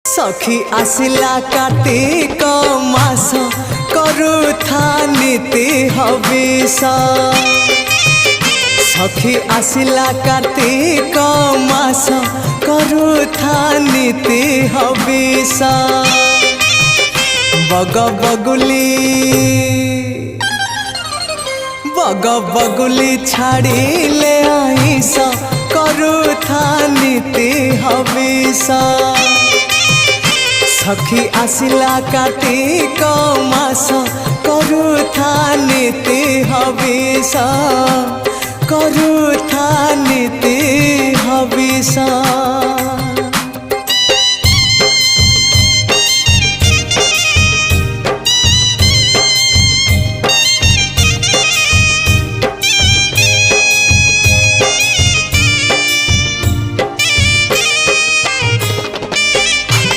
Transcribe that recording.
सखी आसिला कार्तिक मास करुथा नीति हविष। सखी आसिला कार्तिक मास करुथा नीति हविष। बग बगुली छाड़िले आईस करुथा नीति हविष। सखी आसिला कार्तिक मास करुथा नीति हविष। करुथा नीति हविष।